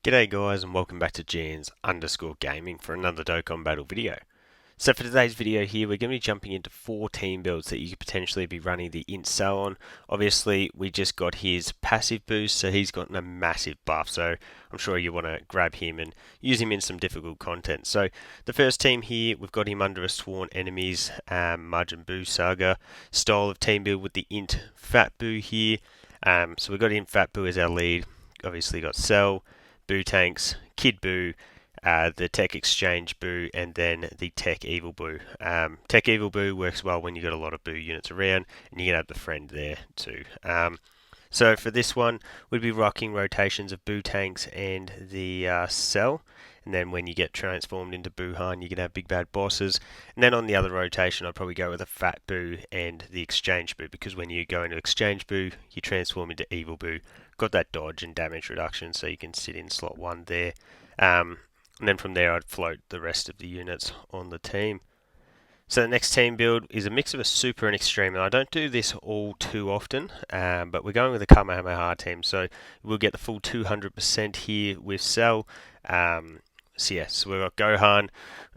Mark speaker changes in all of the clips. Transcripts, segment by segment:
Speaker 1: G'day guys and welcome back to Jans_Gaming for another Dokkan Battle video. So for today's video here we're going to be jumping into 4 team builds that you could potentially be running the INT Cell on. Obviously we just got his passive boost, so he's gotten a massive buff, so I'm sure you want to grab him and use him in some difficult content. So the first team here, we've got him under a Sworn Enemies Majin Buu Saga style of team build with the INT Fat Buu here. So we've got INT Fat Buu as our lead, obviously got Cell, Boo Tanks, Kid Boo, the Tech Exchange Boo, and then the Tech Evil Boo. Tech Evil Boo works well when you've got a lot of Boo units around, and you can have the friend there too. So for this one, we'd be rocking rotations of Boo Tanks and the Cell. And then when you get transformed into Boohan, you can have big bad bosses. And then on the other rotation, I'd probably go with a Fat Boo and the Exchange Boo, because when you go into Exchange Boo, you transform into Evil Boo. Got that dodge and damage reduction, so you can sit in slot 1 there. And then from there, I'd float the rest of the units on the team. So the next team build is a mix of a super and extreme, and I don't do this all too often, but we're going with a Kamehameha team, so we'll get the full 200% here with Cell. So we've got Gohan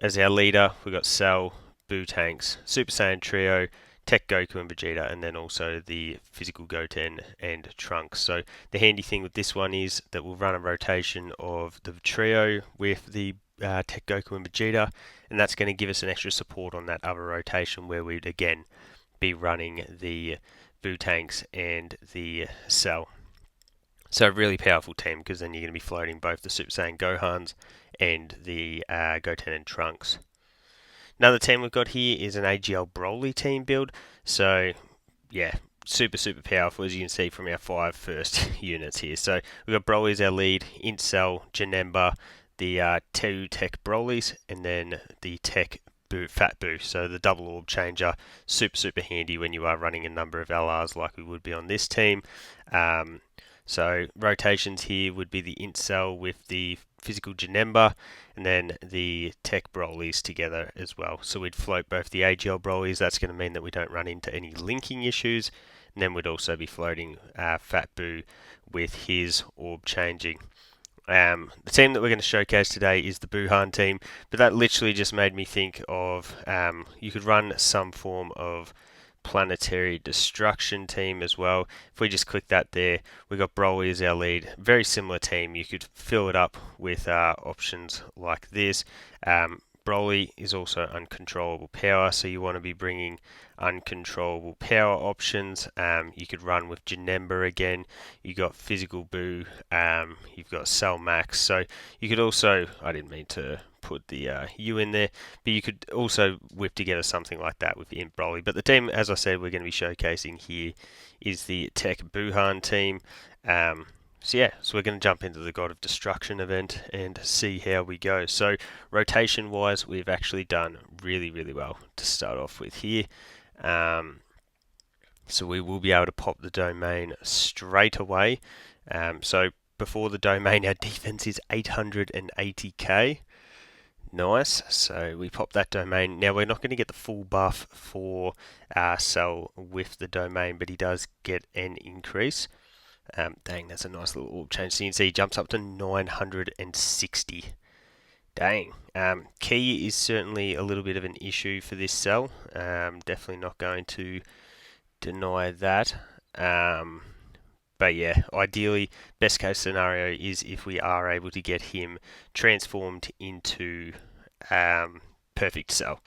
Speaker 1: as our leader, we've got Cell, Boo Tanks, Super Saiyan Trio, Tech Goku and Vegeta, and then also the physical Goten and Trunks. So the handy thing with this one is that we'll run a rotation of the trio with the Tech Goku and Vegeta, and that's going to give us an extra support on that other rotation where we'd again be running the Boo Tanks and the Cell. So a really powerful team, because then you're going to be floating both the Super Saiyan Gohans and the Goten and Trunks. Another team we've got here is an AGL Broly team build. So yeah, super powerful, as you can see from our 5 first units here. So we've got Broly as our lead, INT Cell, Janemba, the 2 Tech Brolys, and then the Tech Fat Boo. So the double orb changer, super handy when you are running a number of LRs like we would be on this team. So rotations here would be the INT Cell with the physical Janemba, and then the Tech Brolys together as well. So we'd float both the AGL Brolys. That's going to mean that we don't run into any linking issues. And then we'd also be floating Fat Boo with his orb changing. The team that we're going to showcase today is the Boohan team, but that literally just made me think of you could run some form of planetary destruction team as well. If we just click that there, we got Broly as our lead. Very similar team. You could fill it up with options like this. Broly is also uncontrollable power, so you want to be bringing uncontrollable power options. You could run with Janemba again. You got physical Boo. You've got Cell Max. So you could also, I didn't mean to put the U in there, but you could also whip together something like that with INT Broly. But the team, as I said, we're going to be showcasing here is the Tech Boohan team. So we're going to jump into the God of Destruction event and see how we go. So rotation wise, we've actually done really well to start off with here. So we will be able to pop the domain straight away. So before the domain, our defense is 880k. Nice, so we pop that domain. Now we're not going to get the full buff for Cell with the domain, but he does get an increase. Dang, that's a nice little orb change. So you can see he jumps up to 960. Dang. Key is certainly a little bit of an issue for this Cell. Definitely not going to deny that. But yeah, ideally, best case scenario is if we are able to get him transformed into Perfect Cell,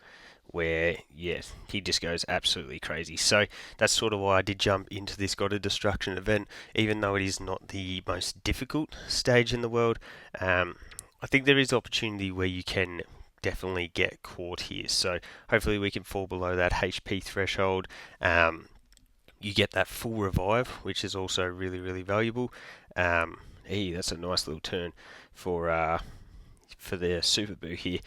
Speaker 1: where, yes, he just goes absolutely crazy. So that's sort of why I did jump into this God of Destruction event, even though it is not the most difficult stage in the world. I think there is opportunity where you can definitely get caught here. So hopefully we can fall below that HP threshold. You get that full revive, which is also really valuable. That's a nice little turn for the Super Boo here.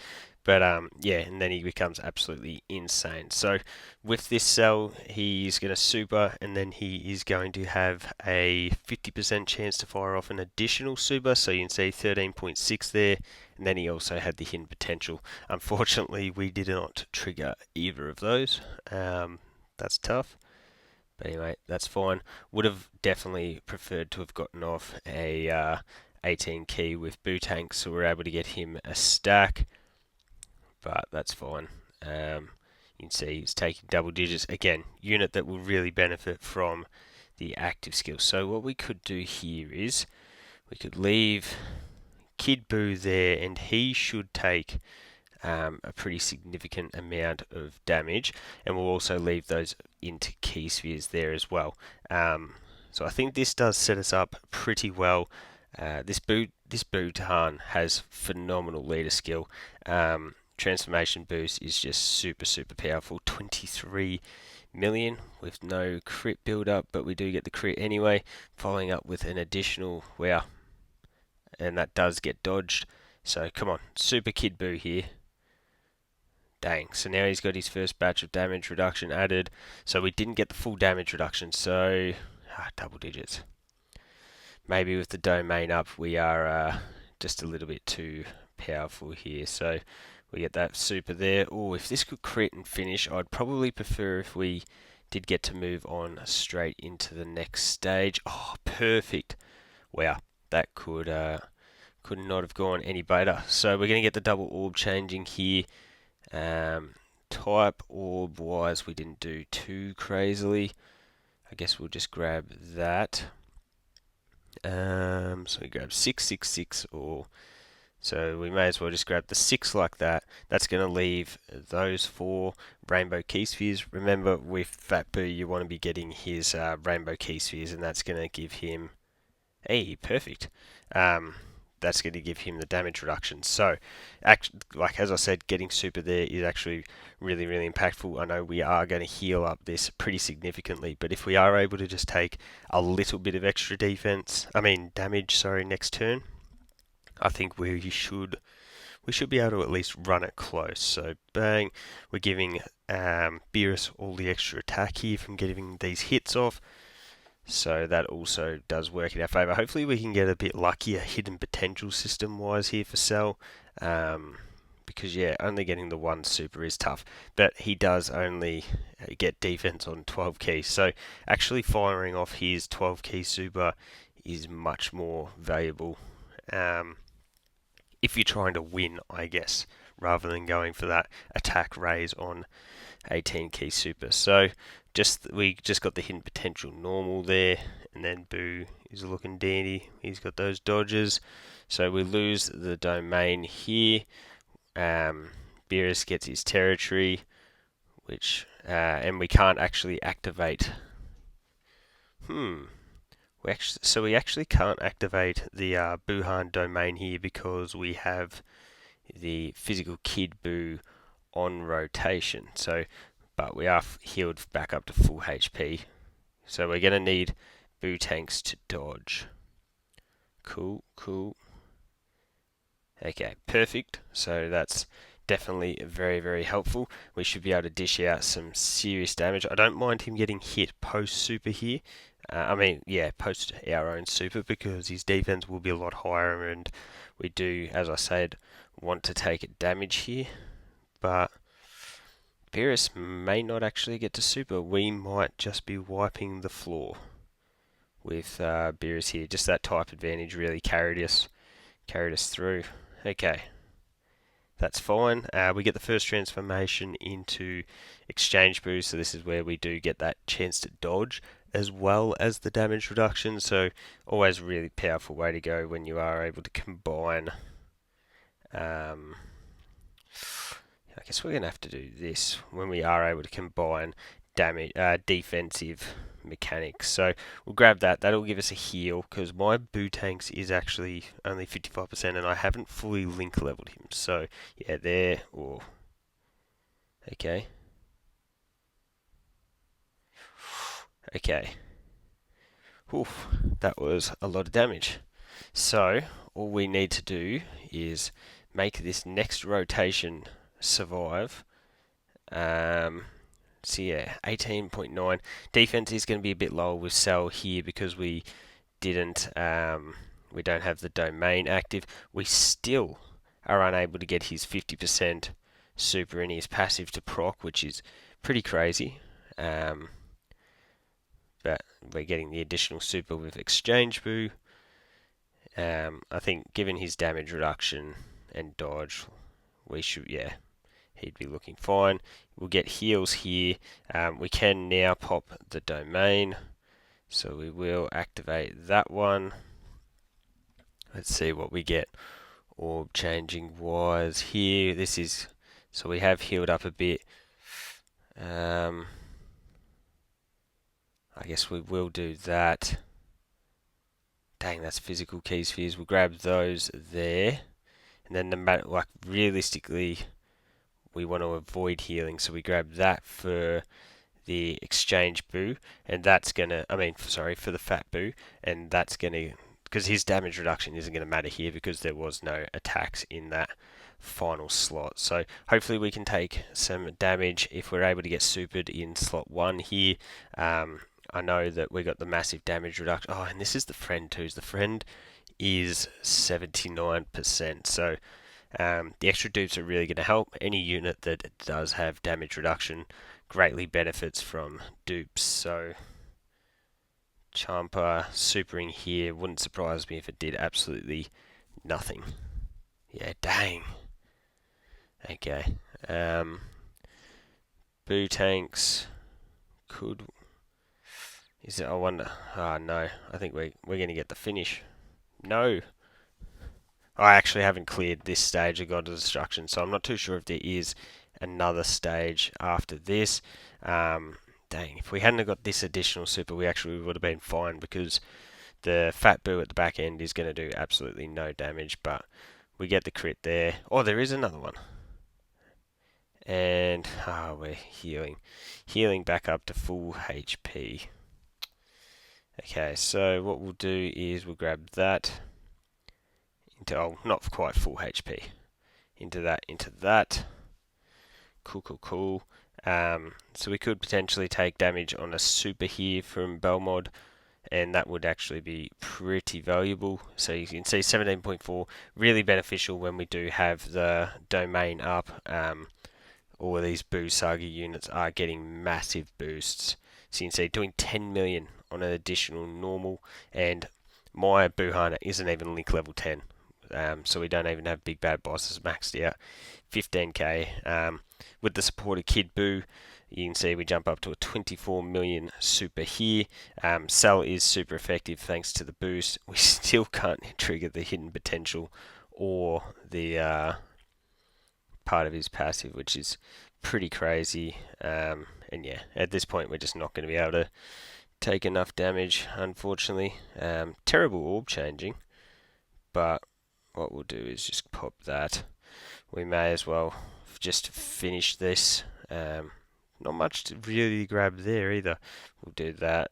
Speaker 1: But yeah, and then he becomes absolutely insane. So with this Cell, he's going to super, and then he is going to have a 50% chance to fire off an additional super. So you can see 13.6 there, and then he also had the hidden potential. Unfortunately, we did not trigger either of those. That's tough. But anyway, that's fine. Would have definitely preferred to have gotten off a 18 key with Boo Tanks, so we're able to get him a stack, but that's fine. You can see he's taking double digits. Again, unit that will really benefit from the active skill. So what we could do here is we could leave Kid Boo there, and he should take a pretty significant amount of damage, and we'll also leave those into key spheres there as well. So I think this does set us up pretty well. This Bhutan has phenomenal leader skill. Transformation boost is just super powerful. 23 million with no crit build up, but we do get the crit anyway, following up with an additional wow, and that does get dodged. So come on, Super Kid Boo here. Dang, so now he's got his first batch of damage reduction added. So we didn't get the full damage reduction, so double digits. Maybe with the domain up, we are just a little bit too powerful here. So we get that super there. Oh, if this could crit and finish, I'd probably prefer if we did get to move on straight into the next stage. Oh, perfect. Wow, that could not have gone any better. So we're going to get the double orb changing here. Type orb wise, we didn't do too crazily. I guess we'll just grab that. So we grab 666, or so we may as well just grab the 6 like that. That's going to leave those 4 rainbow key spheres. Remember, with Fat Boo, you want to be getting his rainbow key spheres, and that's going to give him perfect. That's going to give him the damage reduction. So, like as I said, getting super there is actually really impactful. I know we are going to heal up this pretty significantly, but if we are able to just take a little bit of extra damage, next turn, I think we should be able to at least run it close. So bang, we're giving Beerus all the extra attack here from getting these hits off. So that also does work in our favour. Hopefully we can get a bit luckier hidden potential system wise here for Cell. Because yeah, only getting the 1 super is tough. But he does only get defense on 12 keys. So actually firing off his 12 key super is much more valuable. If you're trying to win, I guess, rather than going for that attack raise on 18 key super. So we just got the hidden potential normal there, and then Boo is looking dandy. He's got those dodges. So we lose the domain here. Beerus gets his territory, which and we can't actually activate. We actually can't activate the Boohan domain here because we have the physical Kid Boo on rotation. So, but we are healed back up to full HP. So we're going to need Boo Tanks to dodge. Cool. Okay, perfect. So that's definitely very helpful. We should be able to dish out some serious damage. I don't mind him getting hit post super here. Post our own super, because his defense will be a lot higher, and we do, as I said, want to take damage here. But Beerus may not actually get to super. We might just be wiping the floor with Beerus here. Just that type advantage really carried us through. Okay, that's fine. We get the first transformation into Exchange Boost, so this is where we do get that chance to dodge as well as the damage reduction. So always really powerful way to go when you are able to combine. I guess we're going to have to do this when we are able to combine defensive mechanics. So we'll grab that. That'll give us a heal, because my Boo Tanks is actually only 55% and I haven't fully link leveled him. So yeah, there. Oh. Okay. Oof, that was a lot of damage. So all we need to do is make this next rotation survive. So yeah, 18.9. Defense is going to be a bit lower with Cell here because we don't have the domain active. We still are unable to get his 50% super in his passive to proc, which is pretty crazy. But we're getting the additional super with Exchange Boo. I think given his damage reduction and dodge, we should, yeah, he'd be looking fine. We'll get heals here. We can now pop the domain, so we will activate that one. Let's see what we get. Orb changing wise here. This is, so we have healed up a bit. I guess we will do that. Dang, that's physical key spheres. We'll grab those there. And then the matter, like realistically, we want to avoid healing, so we grab that for the exchange boo, and that's gonna, for the fat boo, and that's gonna, because his damage reduction isn't gonna matter here because there was no attacks in that final slot. So hopefully we can take some damage if we're able to get supered in slot 1 here. I know that we got the massive damage reduction. Oh, and this is the friend too. The friend is 79%. So the extra dupes are really going to help. Any unit that does have damage reduction greatly benefits from dupes. So Champa supering here wouldn't surprise me if it did absolutely nothing. Yeah, dang. Okay. Boo tanks could. Is it? I wonder. Oh no. I think we're going to get the finish. No. I actually haven't cleared this stage of God of Destruction, so I'm not too sure if there is another stage after this. Dang, if we hadn't got this additional super, we actually would have been fine because the Fat Boo at the back end is going to do absolutely no damage, but we get the crit there. Oh, there is another one. And we're healing. Healing back up to full HP. Okay, so what we'll do is we'll grab that into, oh, not quite full HP. Into that. Cool. So we could potentially take damage on a super here from Belmod, and that would actually be pretty valuable. So you can see 17.4, really beneficial when we do have the domain up. All of these Boo Saga units are getting massive boosts. So you can see doing 10 million on an additional normal, and my Boo Hunter isn't even link level 10. So we don't even have big bad bosses maxed out. 15k. With the support of Kid Boo, you can see we jump up to a 24 million super here. Cell is super effective thanks to the boost. We still can't trigger the hidden potential or the part of his passive, which is pretty crazy. And yeah, at this point we're just not going to be able to take enough damage, unfortunately. Terrible orb changing, but what we'll do is just pop that. We may as well just finish this. Not much to really grab there either. We'll do that.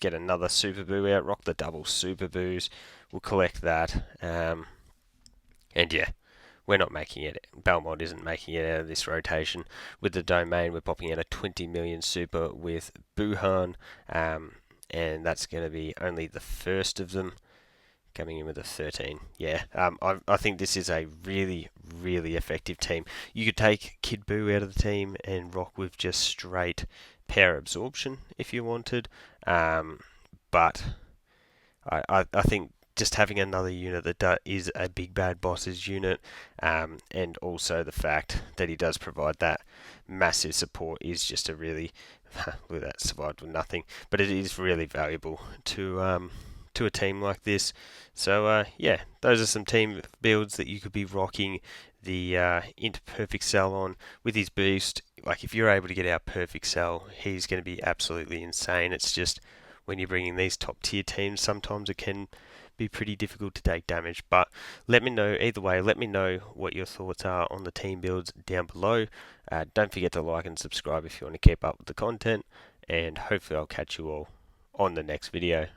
Speaker 1: Get another Super Boo out. Rock the double Super Boos. We'll collect that. And yeah, we're not making it. Belmod isn't making it out of this rotation. With the domain, we're popping out a 20 million super with Buhan. And that's going to be only the first of them. Coming in with a 13. Yeah, I think this is a really, really effective team. You could take Kid Boo out of the team and rock with just straight power absorption if you wanted. But I think just having another unit that is a big bad boss's unit, and also the fact that he does provide that massive support is just a really, look at that, survived with nothing, but it is really valuable to a team like this. So yeah, those are some team builds that you could be rocking the INT Perfect Cell on with his boost. Like if you're able to get our Perfect Cell, he's going to be absolutely insane. It's just when you're bringing these top tier teams, sometimes it can be pretty difficult to take damage. But let me know, either way, let me know what your thoughts are on the team builds down below. Don't forget to like and subscribe if you want to keep up with the content, and hopefully I'll catch you all on the next video.